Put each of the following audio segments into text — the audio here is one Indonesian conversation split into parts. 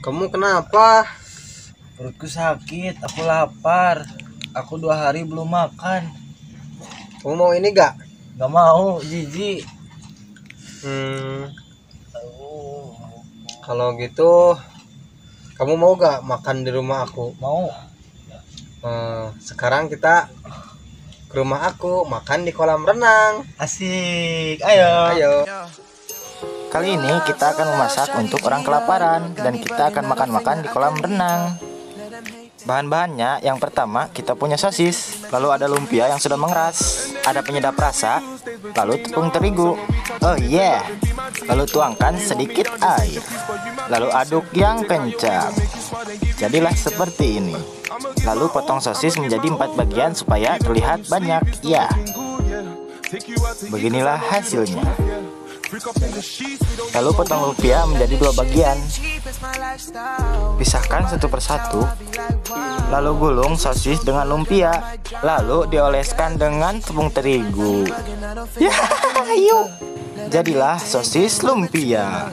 Kamu kenapa? Perutku sakit, aku lapar. Aku 2 hari belum makan. Kamu mau ini gak? Gak mau, jijik. Kalau gitu kamu mau gak makan di rumah aku? Mau. Sekarang kita ke rumah aku makan di kolam renang. Asik, ayo. Ayo. Kali ini kita akan memasak untuk orang kelaparan dan kita akan makan-makan di kolam renang. Bahan-bahannya, yang pertama kita punya sosis, lalu ada lumpia yang sudah mengeras, ada penyedap rasa, lalu tepung terigu. Oh yeah. Lalu tuangkan sedikit air, lalu aduk yang kencang. Jadilah seperti ini. Lalu potong sosis menjadi 4 bagian supaya terlihat banyak. Ya, beginilah hasilnya. Lalu potong lumpia menjadi 2 bagian. Pisahkan satu persatu. Lalu gulung sosis dengan lumpia. Lalu dioleskan dengan tepung terigu. Ya, yuk. Jadilah sosis lumpia.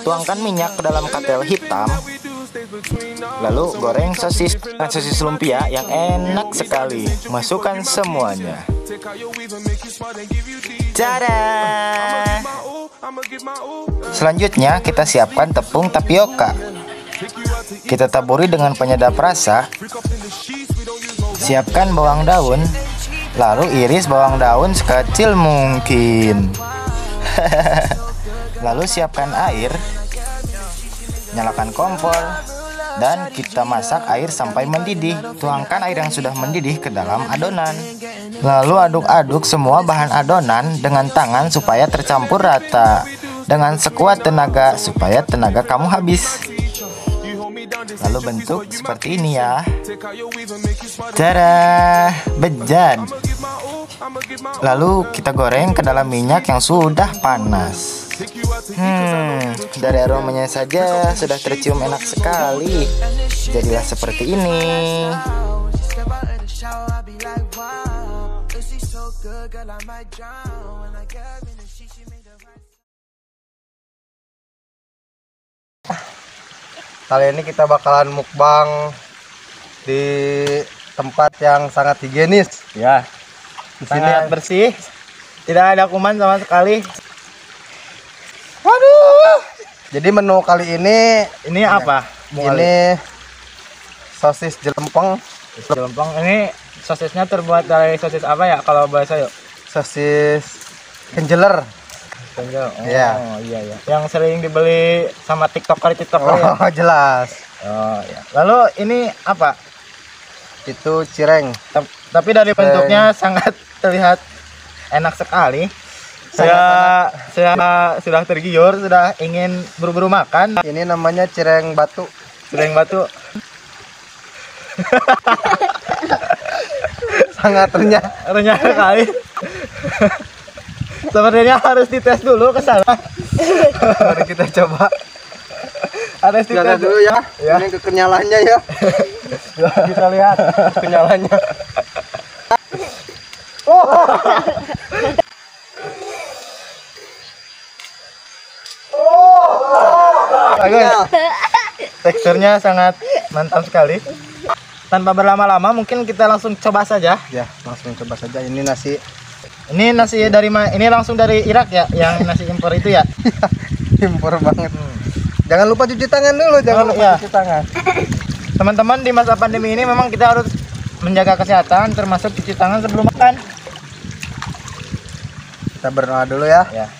Tuangkan minyak ke dalam katel hitam. Lalu goreng sosis dengan sosis lumpia yang enak sekali. Masukkan semuanya. Tada! Selanjutnya kita siapkan tepung tapioka. Kita taburi dengan penyedap rasa. Siapkan bawang daun. Lalu iris bawang daun sekecil mungkin. Lalu siapkan air. Nyalakan kompor. Dan kita masak air sampai mendidih. Tuangkan air yang sudah mendidih ke dalam adonan. Lalu aduk-aduk semua bahan adonan dengan tangan supaya tercampur rata. Dengan sekuat tenaga supaya tenaga kamu habis. Lalu bentuk seperti ini ya. Tada, bejat. Lalu kita goreng ke dalam minyak yang sudah panas. Dari aromanya saja sudah tercium enak sekali. Jadilah seperti ini. Kali ini kita bakalan mukbang di tempat yang sangat higienis. Ya, Di sini sangat bersih. Tidak ada kuman sama sekali. Waduh. Jadi menu kali ini apa? ini sosis jelempeng. Jelempeng. Ini sosisnya terbuat dari sosis apa ya kalau bahasa yuk? Sosis kenjeler. Oh, Iya. iya. Yang sering dibeli sama tiktoker ya. Oh, jelas. Oh ya. Lalu ini apa? Itu cireng. Tapi dari bentuknya sangat terlihat enak sekali. Saya sudah tergiur, sudah ingin buru-buru makan. Ini namanya cireng batu. Cireng batu. Sangat Renyah sekali. Sepertinya harus dites dulu ke sana. Mari kita coba. Harus dites Lihat dulu ya. Ya. Ini kekenyalannya ya. Kita lihat Kenyalannya. Teksturnya sangat mantap sekali. Tanpa berlama-lama mungkin kita langsung coba saja. Ya, langsung coba saja. Ini nasi. Ini nasi dari mana? Ini langsung dari Irak ya, yang nasi impor itu ya. Impor banget. Jangan lupa cuci tangan dulu, jangan lupa ya. cuci tangan. Teman-teman, di masa pandemi ini memang kita harus menjaga kesehatan, termasuk cuci tangan sebelum makan. Kita berdoa dulu ya. Ya.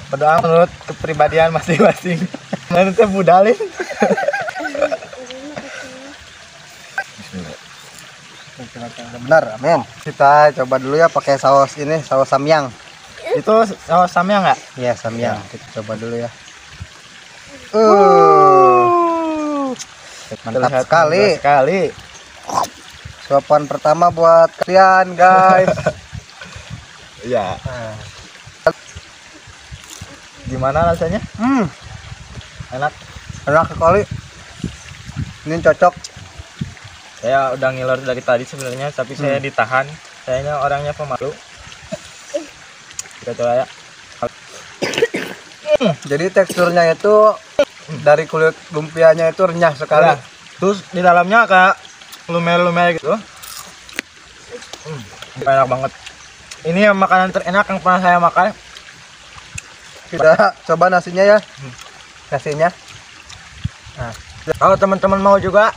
Berdoa menurut kepribadian masing-masing. Nanti budalin. Benar, amin. Kita coba dulu ya pakai saus ini, saus samyang. Itu saus samyang nggak? Iya, samyang. Kita coba dulu ya. Mantap Terlihat sekali. Suapan pertama buat kalian, guys. Iya. Gimana rasanya? Enak sekali. Ini cocok. Saya udah ngiler dari tadi sebenarnya, tapi saya ditahan. Sayanya orangnya pemalu. Kita coba ya. Jadi teksturnya itu dari kulit lumpianya itu renyah sekali. Ya. Terus di dalamnya kayak lumer-lumer gitu. Enak banget. Ini yang makanan terenak yang pernah saya makan. Kita coba nasinya ya. Nasinya. Nah, kalau teman-teman mau juga,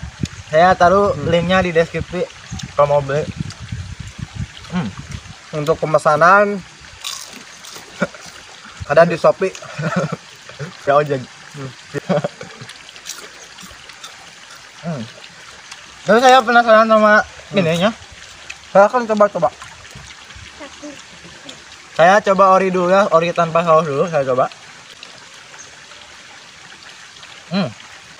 saya taruh linknya di deskripsi kalau mau beli. Untuk pemesanan ada di Shopee. Ya ojek. Terus saya penasaran sama ininya. Saya akan coba-coba. Saya coba ori dulu ya, ori tanpa saus dulu saya coba.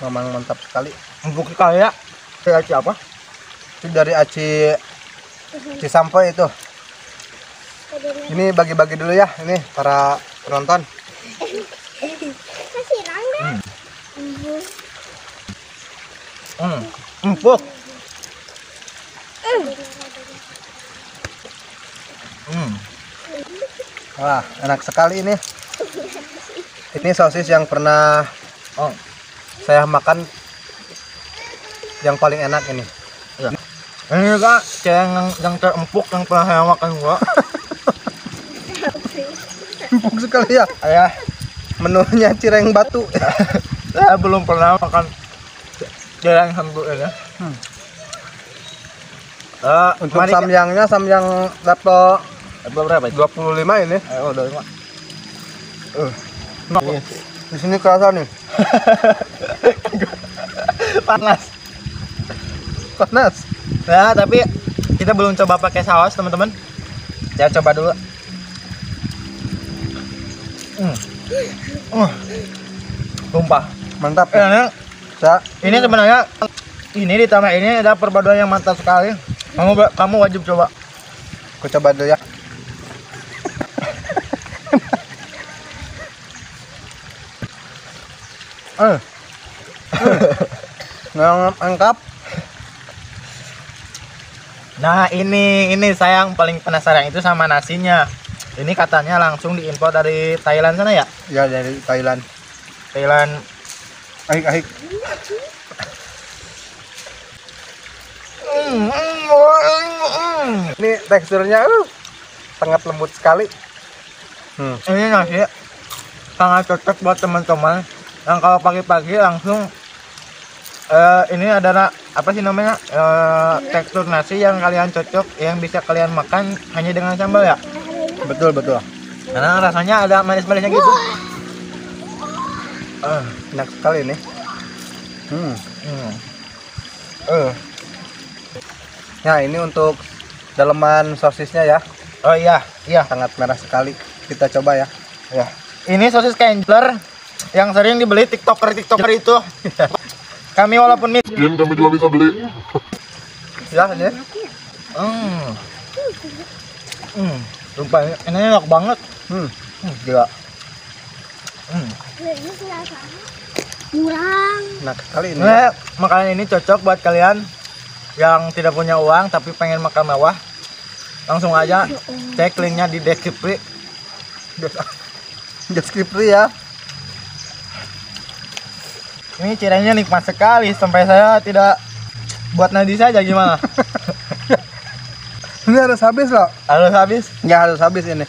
Memang mantap sekali. Empuk sekali ya. Kayak apa? Itu dari aci Cisampai itu. Ini bagi-bagi dulu ya, ini para penonton. Empuk. Wah, enak sekali ini. Ini sosis yang pernah saya makan yang paling enak ini. Ya. Ini juga yang terempuk yang pernah saya makan gua. Empuk sekali ya. Ya, Menunya cireng batu. saya belum pernah makan cireng empuk ya. Untuk samyangnya samyang level berapa itu? 25 ini. Oh, 25. Nah, di sini kerasa nih. Panas. Panas. Ya, tapi kita belum coba pakai saus, teman-teman. Ya, coba dulu. Sumpah. Mantap. Ini sebenarnya ini ditambah ini ada perpaduan yang mantap sekali. Kamu wajib coba. Aku coba dulu ya. Yang lengkap. Nah, ini saya yang paling penasaran itu sama nasinya. Ini katanya langsung diimpor dari Thailand sana ya? Ya, dari Thailand. Thailand. Ahik. Ini teksturnya sangat lembut sekali. Ini nasi sangat cocok buat teman-teman yang kalau pagi-pagi langsung ini adalah apa sih namanya tekstur nasi yang kalian cocok yang bisa kalian makan hanya dengan sambal ya. Betul. Karena rasanya ada manis-manisnya gitu. Enak sekali nih. Nah, ini untuk daleman sosisnya ya. Oh iya. Sangat merah sekali. Kita coba ya. Ya. Ini sosis Kendler yang sering dibeli tiktoker itu. Kami walaupun miskin, kami juga bisa beli. Ya, ini. Sumpah ini enak banget. Gila. Kurang. Enak sekali ini. Nah, makanan ini cocok buat kalian yang tidak punya uang tapi pengen makan mewah. Langsung aja cek linknya di deskripsi. Deskripsi ya. Ini cirengnya nikmat sekali sampai saya tidak buat nadi saja gimana. Ini harus habis loh. Harus habis. Ya, harus habis ini.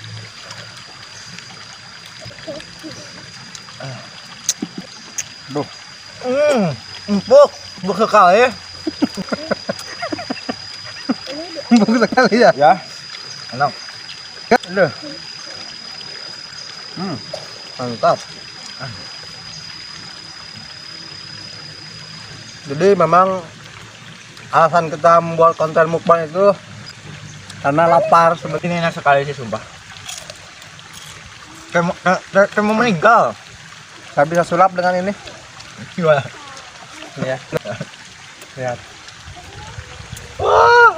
Duh. Empuk sekali. Empuk sekali ya. Ya. Enak. Aduh. Mantap. Jadi memang alasan kita membuat konten mukbang itu karena lapar. Ini enak sekali sih sumpah. Kayak mau meninggal. Saya bisa sulap dengan ini. Gimana? Ini ya. Lihat. Wah.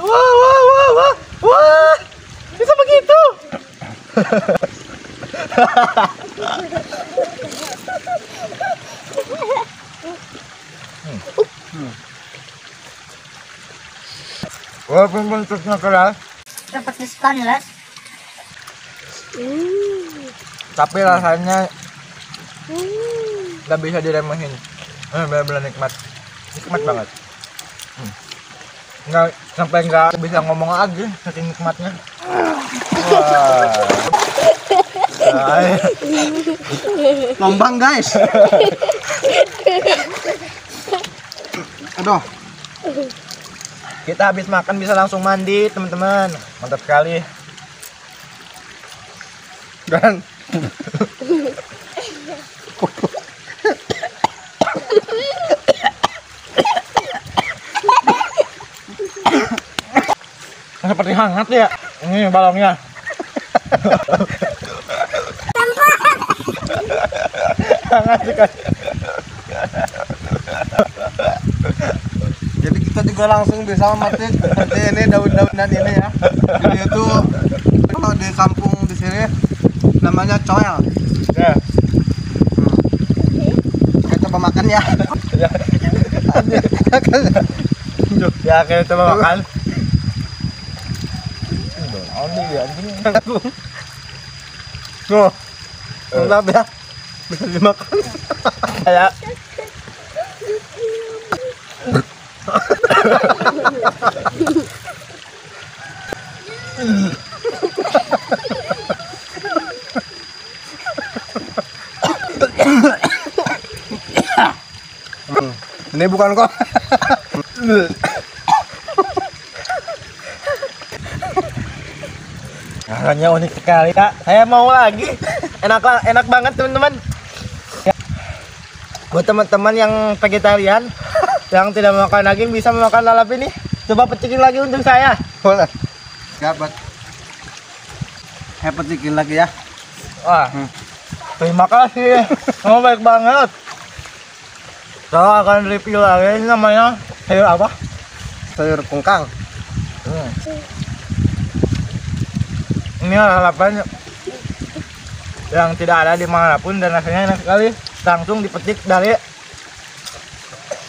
Bisa begitu. Walaupun bentuknya keras, Dapat diskon ya. tapi rasanya nggak bisa diremehin. Benar-benar nikmat banget. Nggak sampai nggak bisa ngomong lagi saking nikmatnya. Wah. Lombang guys. Aduh. Kita habis makan bisa langsung mandi teman-teman. Mantap sekali. Dan seperti hangat ya. Ini balongnya. Hangat sekali. jadi kita juga langsung bisa memetik seperti ini daun-daunan ini ya. Jadi itu kalau di kampung di sini namanya coel. Ya. Kita coba makan ya. Ya kita coba makan. Tuh, mantap ya. Bisa dimakan. Kayak Ini bukan kok. rasanya unik sekali kak. Saya mau lagi. Enak banget teman-teman. Ya. Buat teman-teman yang vegetarian yang tidak makan daging bisa makan lalap ini. Coba petikin lagi untuk saya. Boleh. Dapat. Saya petikin lagi ya. Wah. Terima kasih. Kamu baik banget. Saya akan review lagi. Ini namanya sayur apa? Sayur kungkang. Ini lalapan yang tidak ada di manapun dan rasanya enak sekali. Langsung dipetik dari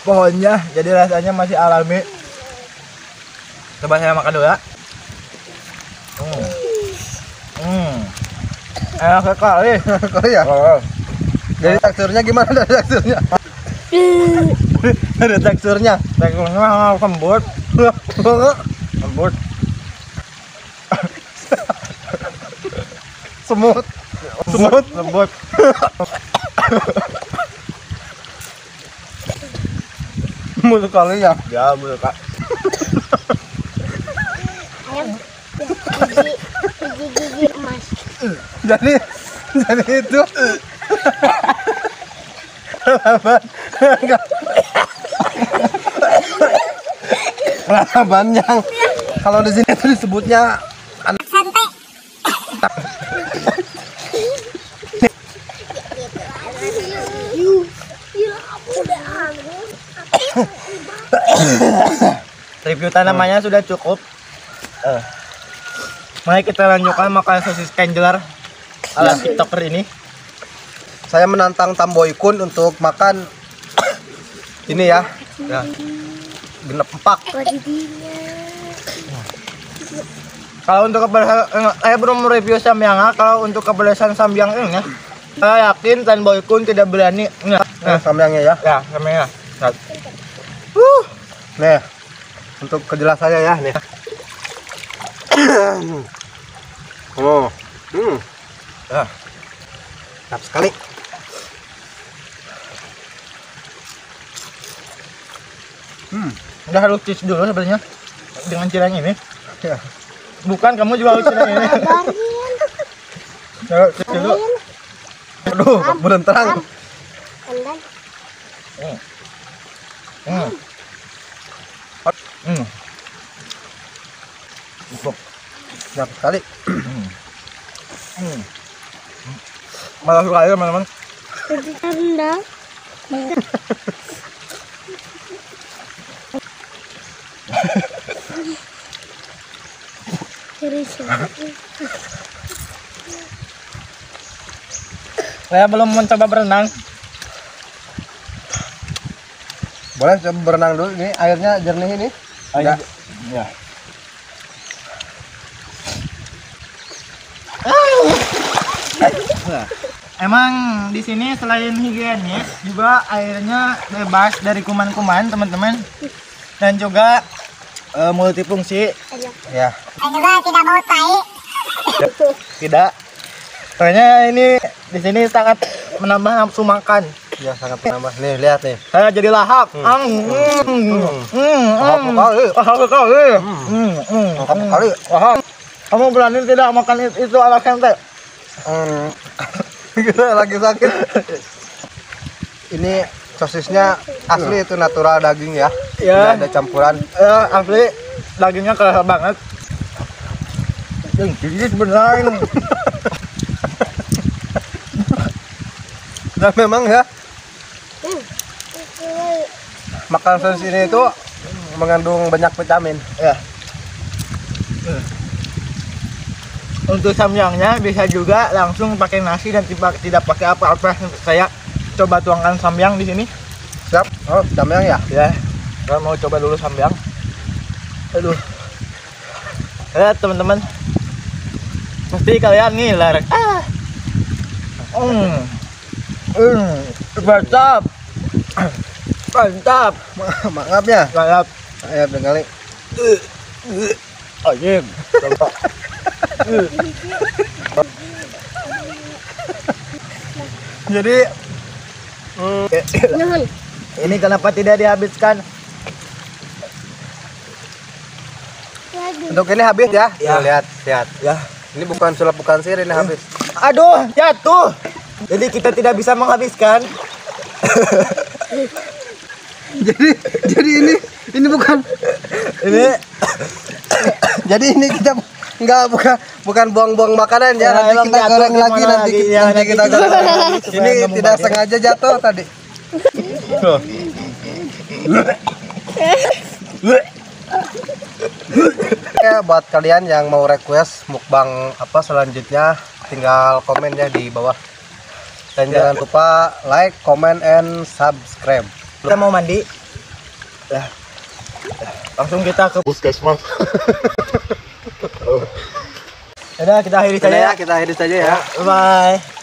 pohonnya, jadi rasanya masih alami. Coba saya makan dulu ya. Enak sekali. Oh iya. Jadi teksturnya gimana dari teksturnya? Ada teksturnya. Teksturnya lembut. Lembut. Semut. Lembut. Mulut kali ya. Ya, betul kak. Gigi emas. Jadi itu lalapan yang kalau di sini itu disebutnya Santai. Review tanamannya sudah cukup. Mari kita lanjutkan makan sosis kenjelar ala tiktoker ini. saya menantang Tamboy Kun untuk makan ini ya. Ya. Genep empak. Kalau untuk kepedesan, saya belum mereview samyangnya. Kalau untuk kepedesan samyang ini, saya yakin Tamboy Kun tidak berani. Nah, samyangnya ya. Ya, samyangnya. Nih, untuk kejelasannya ya nih. Oh, Ya. Sedap sekali. Udah harus cheese dulu sebenarnya dengan cireng ini. Ya. Bukan, kamu juga harus cireng ini. Ayo, cheese dulu. Aduh, belum terang. Empuk. Sedap sekali. Malah suka aja teman-teman. Rendang. Saya belum mencoba berenang. Boleh coba berenang dulu, ini airnya jernih ini. Ayo. Ya. Ya. Emang di sini selain higienis juga airnya bebas dari kuman-kuman teman-teman, dan juga multifungsi. Ya. Dan juga tidak mau tai. Tidak. Soalnya ini di sini sangat menambah nafsu makan. Ya sangat menambah. Nih lihat nih. Saya jadi lahap. Lahap sekali. Lahap. Kamu berani tidak makan itu alasan teh? Lagi sakit. Ini sosisnya asli itu natural daging ya. Ya. Tidak ada campuran. Asli dagingnya kerasa banget. Gigit beneran. Dan memang ya makan sosis ini itu mengandung banyak vitamin. Ya. Untuk samyangnya bisa juga langsung pakai nasi dan tidak pakai apa-apa. Saya coba tuangkan samyang di sini. Siap. Oh, samyang ya? Ya. Saya mau coba dulu samyang. Aduh. Lihat teman-teman. Pasti kalian nih larang. Mantap. Mantap. Maaf ya. Mantap. Ayo kali. Anjing. Coba. Jadi Nuhun. ini kenapa tidak dihabiskan? untuk ini habis ya? Ya. Tuh, lihat. Ya. Ini bukan sulap bukan sir, ini habis. Aduh, jatuh. Jadi kita tidak bisa menghabiskan. jadi ini bukan Ini jadi ini kita bukan buang-buang makanan ya. Ya, Nanti emang kita jatuh goreng lagi, gimana nanti lagi? Ya, nanti nanti kita kita goreng goreng lagi. lagi supaya Ini nggak tidak membalik. sengaja jatuh tadi. Ya, buat kalian yang mau request mukbang apa selanjutnya, tinggal komen ya di bawah. Dan jangan lupa like, comment, and subscribe. kita mau mandi. Ya. Langsung kita ke Puskesmas. Udah, kita akhiri saja Udah ya. ya, kita akhiri saja ya. Bye.